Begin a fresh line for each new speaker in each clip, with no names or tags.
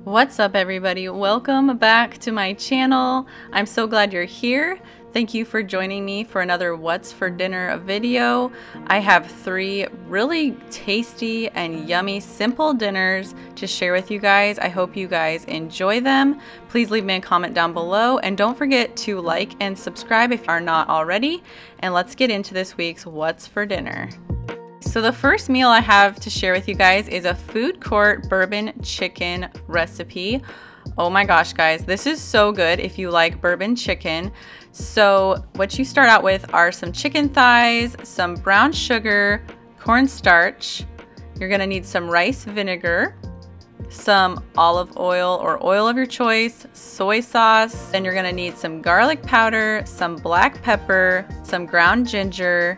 What's up everybody? Welcome back to my channel. I'm so glad you're here. Thank you for joining me for another What's for Dinner video. I have 3 really tasty and yummy simple dinners to share with you guys. I hope you guys enjoy them. Please leave me a comment down below and don't forget to like and subscribe if you are not already. And let's get into this week's What's for Dinner. So the first meal I have to share with you guys is a food court bourbon chicken recipe. Oh my gosh, guys, this is so good if you like bourbon chicken. So what you start out with are some chicken thighs, some brown sugar, cornstarch. You're gonna need some rice vinegar, some olive oil or oil of your choice, soy sauce. Then you're gonna need some garlic powder, some black pepper, some ground ginger,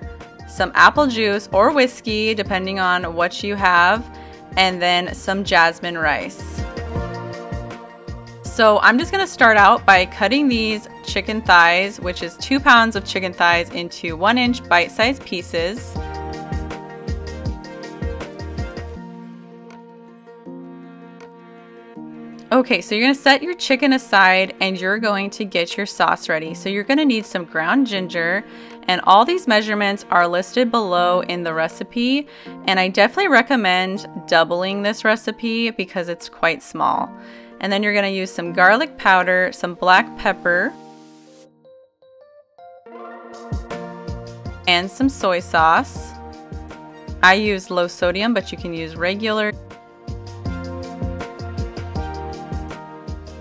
some apple juice or whiskey, depending on what you have, and then some jasmine rice. So I'm just gonna start out by cutting these chicken thighs, which is 2 pounds of chicken thighs, into 1-inch bite-sized pieces. Okay, so you're gonna set your chicken aside and you're going to get your sauce ready. So you're gonna need some ground ginger, and all these measurements are listed below in the recipe. And I definitely recommend doubling this recipe because it's quite small. And then you're gonna use some garlic powder, some black pepper, and some soy sauce. I use low sodium, but you can use regular.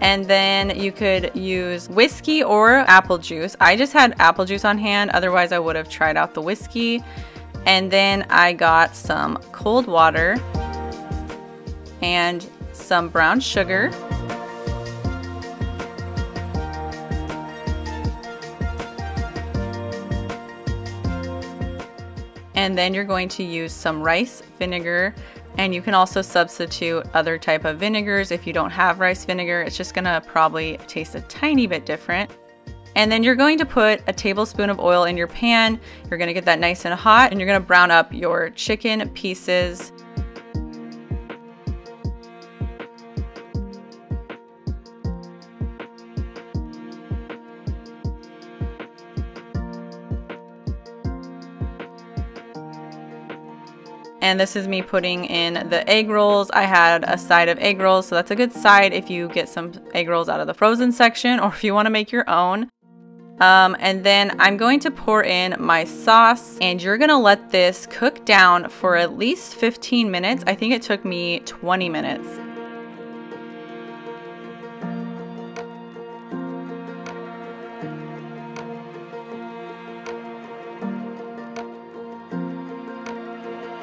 And then you could use whiskey or apple juice. I just had apple juice on hand, otherwise I would have tried out the whiskey. And then I got some cold water and some brown sugar. And then you're going to use some rice vinegar. And you can also substitute other type of vinegars if you don't have rice vinegar. It's just gonna probably taste a tiny bit different. And then you're going to put a tablespoon of oil in your pan. You're gonna get that nice and hot, and you're gonna brown up your chicken pieces. And this is me putting in the egg rolls. I had a side of egg rolls, so that's a good side if you get some egg rolls out of the frozen section or if you want to make your own. And then I'm going to pour in my sauce, and you're gonna let this cook down for at least 15 minutes. I think it took me 20 minutes.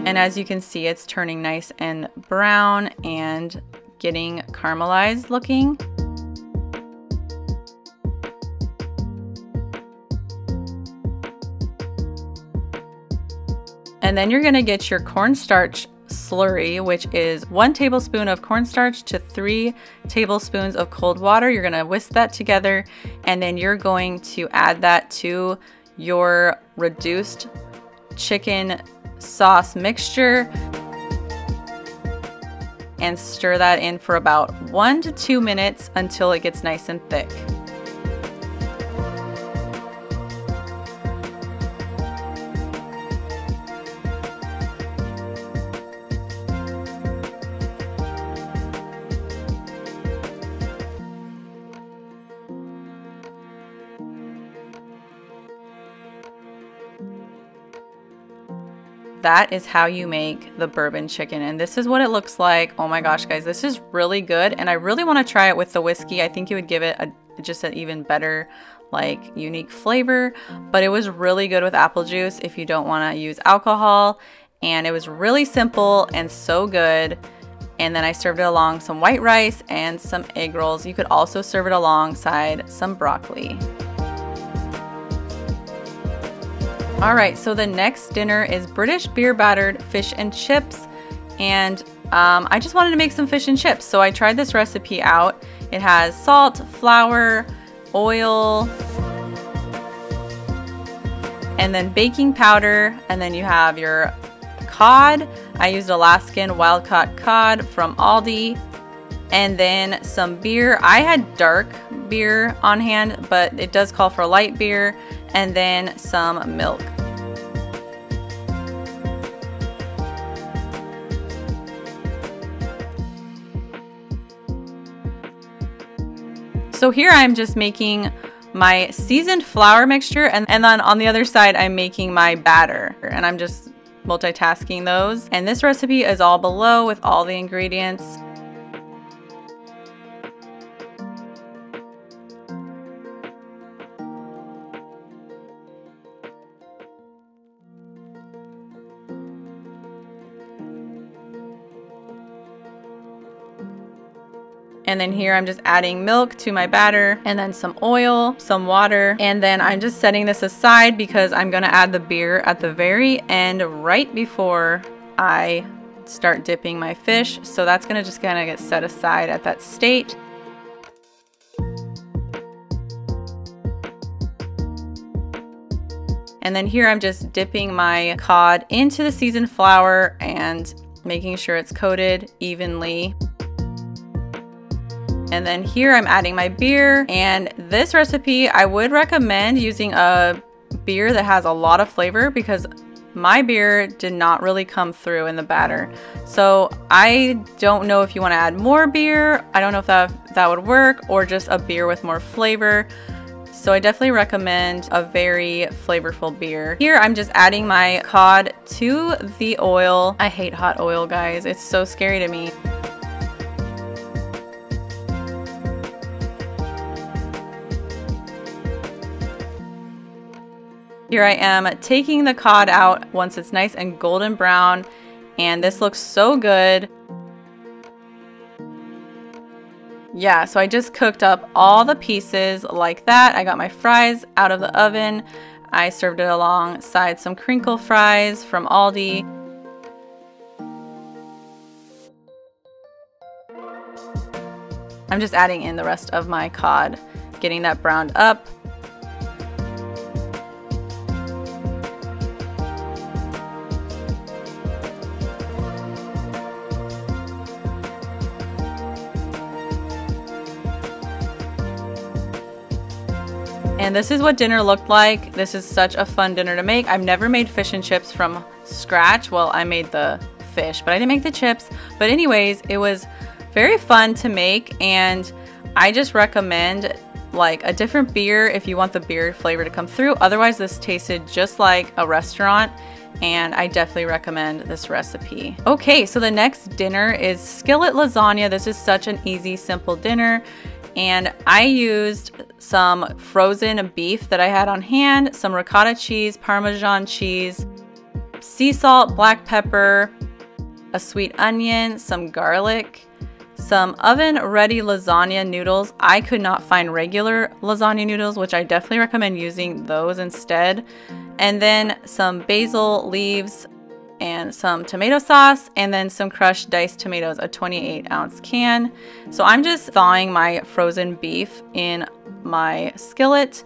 And as you can see, it's turning nice and brown and getting caramelized looking. And then you're gonna get your cornstarch slurry, which is 1 tablespoon of cornstarch to 3 tablespoons of cold water. You're gonna whisk that together, and then you're going to add that to your reduced chicken sauce mixture and stir that in for about 1 to 2 minutes until it gets nice and thick. That is how you make the bourbon chicken, and this is what it looks like. Oh my gosh, guys, this is really good, and I really want to try it with the whiskey. I think it would give it just an even better, like, unique flavor. But it was really good with apple juice if you don't want to use alcohol, and it was really simple and so good. And then I served it along some white rice and some egg rolls. You could also serve it alongside some broccoli. All right, so the next dinner is British beer battered fish and chips, and I just wanted to make some fish and chips, so I tried this recipe out. It has salt, flour, oil, and then baking powder, and then you have your cod. I used Alaskan wild caught cod from Aldi. and then some beer. I had dark beer on hand, but it does call for light beer, and then some milk. So here I'm just making my seasoned flour mixture, and then on the other side I'm making my batter, and I'm just multitasking those. And this recipe is all below with all the ingredients. And then here I'm just adding milk to my batter, and then some oil, some water, and then I'm just setting this aside because I'm gonna add the beer at the very end, right before I start dipping my fish. So that's gonna just kind of get set aside at that state. And then here I'm just dipping my cod into the seasoned flour and making sure it's coated evenly. And then here I'm adding my beer, and this recipe I would recommend using a beer that has a lot of flavor because my beer did not really come through in the batter. So I don't know if you want to add more beer. I don't know if that would work, or just a beer with more flavor. So I definitely recommend a very flavorful beer. Here I'm just adding my cod to the oil. I hate hot oil, guys. It's so scary to me. Here I am taking the cod out once it's nice and golden brown, and this looks so good. Yeah, so I just cooked up all the pieces like that. I got my fries out of the oven. I served it alongside some crinkle fries from Aldi. I'm just adding in the rest of my cod, getting that browned up. And this is what dinner looked like. This is such a fun dinner to make. I've never made fish and chips from scratch. Well, I made the fish, but I didn't make the chips. But anyways, it was very fun to make, and I just recommend like a different beer if you want the beer flavor to come through. Otherwise, this tasted just like a restaurant, and I definitely recommend this recipe. Okay, so the next dinner is skillet lasagna. This is such an easy, simple dinner. And I used some frozen beef that I had on hand, some ricotta cheese, Parmesan cheese, sea salt, black pepper, a sweet onion, some garlic, some oven-ready lasagna noodles. I could not find regular lasagna noodles, which I definitely recommend using those instead. And then some basil leaves and some tomato sauce, and then some crushed diced tomatoes, a 28-ounce can. So I'm just thawing my frozen beef in my skillet,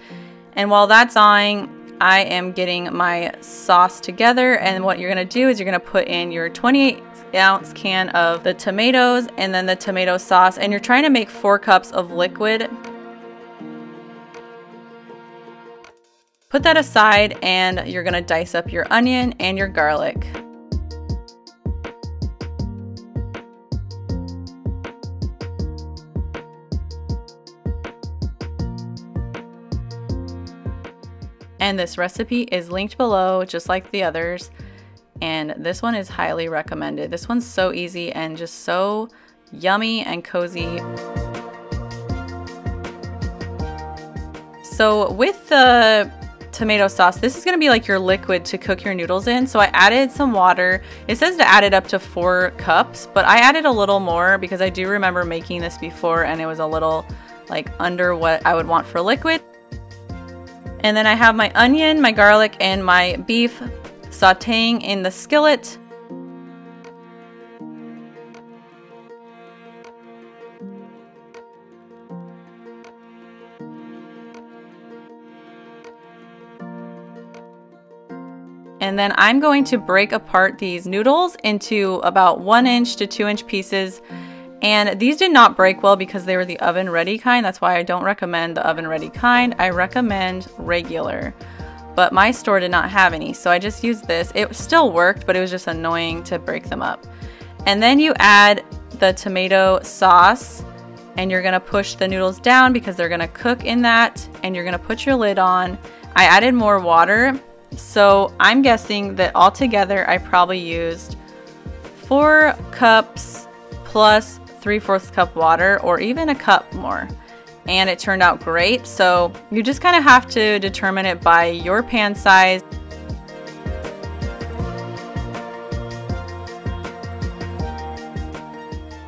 and while that's thawing, I am getting my sauce together. And what you're gonna do is you're gonna put in your 28-ounce can of the tomatoes and then the tomato sauce, and you're trying to make 4 cups of liquid. Put that aside, and you're gonna dice up your onion and your garlic. And this recipe is linked below, just like the others. And this one is highly recommended. This one's so easy and just so yummy and cozy. So with the tomato sauce, this is going to be like your liquid to cook your noodles in. So I added some water. It says to add it up to 4 cups, but I added a little more because I do remember making this before and it was a little like under what I would want for liquid. And then I have my onion, my garlic, and my beef sauteing in the skillet. And then I'm going to break apart these noodles into about 1-inch to 2-inch pieces. And these did not break well because they were the oven ready kind. That's why I don't recommend the oven ready kind. I recommend regular. But my store did not have any, so I just used this. It still worked, but it was just annoying to break them up. And then you add the tomato sauce, and you're gonna push the noodles down because they're gonna cook in that, and you're gonna put your lid on. I added more water, so I'm guessing that altogether I probably used 4 cups plus 3/4 cup water, or even a cup more. And it turned out great. So you just kind of have to determine it by your pan size.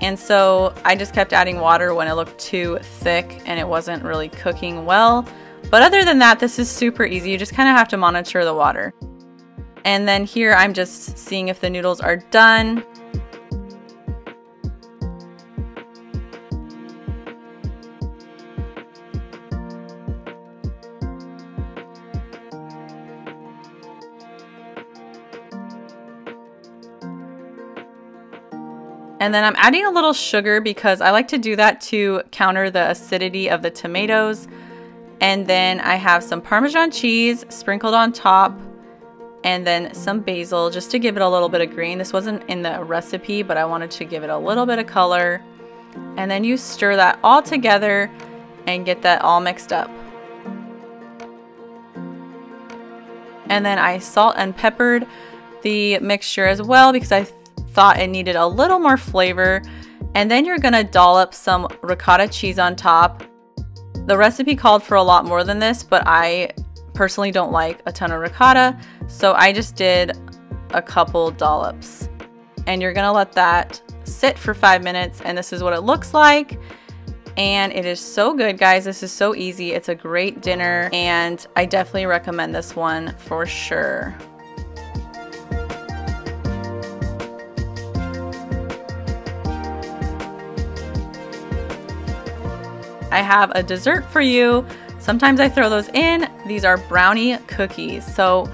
And so I just kept adding water when it looked too thick and it wasn't really cooking well. But other than that, this is super easy. You just kind of have to monitor the water. And then here I'm just seeing if the noodles are done. And then I'm adding a little sugar because I like to do that to counter the acidity of the tomatoes. And then I have some Parmesan cheese sprinkled on top, and then some basil just to give it a little bit of green. This wasn't in the recipe, but I wanted to give it a little bit of color. And then you stir that all together and get that all mixed up. And then I salt and peppered the mixture as well because I thought it needed a little more flavor. And then you're gonna dollop some ricotta cheese on top. The recipe called for a lot more than this, but I personally don't like a ton of ricotta, so I just did a couple dollops. And you're gonna let that sit for 5 minutes, and this is what it looks like. And it is so good, guys. This is so easy. It's a great dinner, and I definitely recommend this one for sure. I have a dessert for you. Sometimes I throw those in. These are brownie cookies. So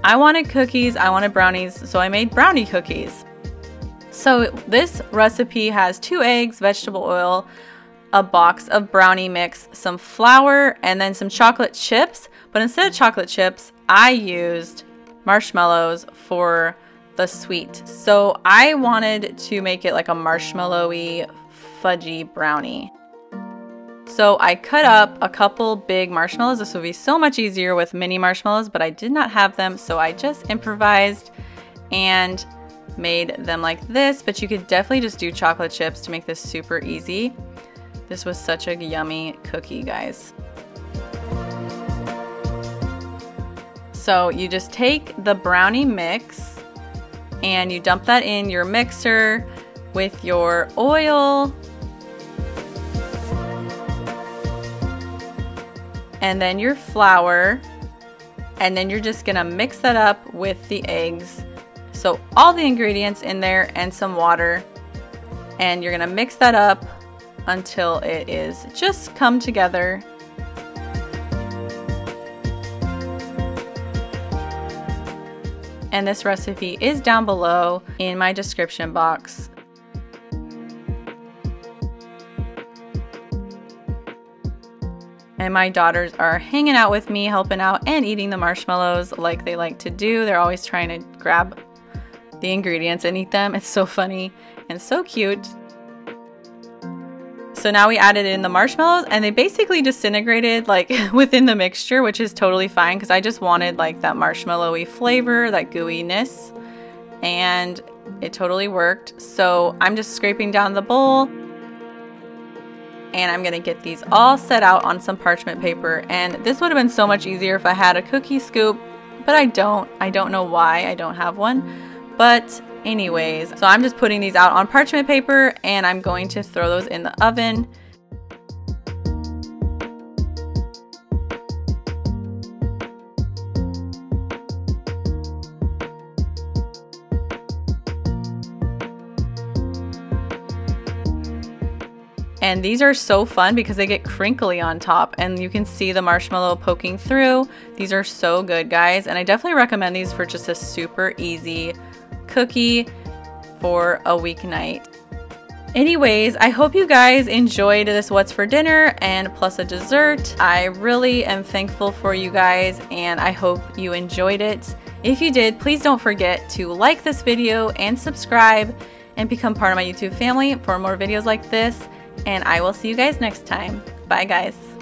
I wanted cookies, I wanted brownies, so I made brownie cookies. So this recipe has 2 eggs, vegetable oil, a box of brownie mix, some flour, and then some chocolate chips. But instead of chocolate chips, I used marshmallows for the sweet. So I wanted to make it like a marshmallowy, fudgy brownie. So I cut up a couple big marshmallows. This would be so much easier with mini marshmallows, but I did not have them, so I just improvised and made them like this. But you could definitely just do chocolate chips to make this super easy. This was such a yummy cookie, guys. So you just take the brownie mix and you dump that in your mixer with your oil, and then your flour, and then you're just gonna mix that up with the eggs. So all the ingredients in there and some water, and you're gonna mix that up until it is just come together. And this recipe is down below in my description box. And my daughters are hanging out with me, helping out and eating the marshmallows like they like to do. They're always trying to grab the ingredients and eat them. It's so funny and so cute. So now we added in the marshmallows, and they basically disintegrated like within the mixture, which is totally fine because I just wanted like that marshmallowy flavor, that gooiness, and it totally worked. So I'm just scraping down the bowl, and I'm gonna get these all set out on some parchment paper. And this would have been so much easier if I had a cookie scoop, but I don't. I don't know why I don't have one. But anyways, so I'm just putting these out on parchment paper, and I'm going to throw those in the oven. And these are so fun because they get crinkly on top, and you can see the marshmallow poking through. These are so good, guys, and I definitely recommend these for just a super easy cookie for a weeknight. Anyways, I hope you guys enjoyed this what's for dinner and plus a dessert. I really am thankful for you guys and I hope you enjoyed it. If you did, please don't forget to like this video and subscribe and become part of my YouTube family for more videos like this. And I will see you guys next time. Bye guys.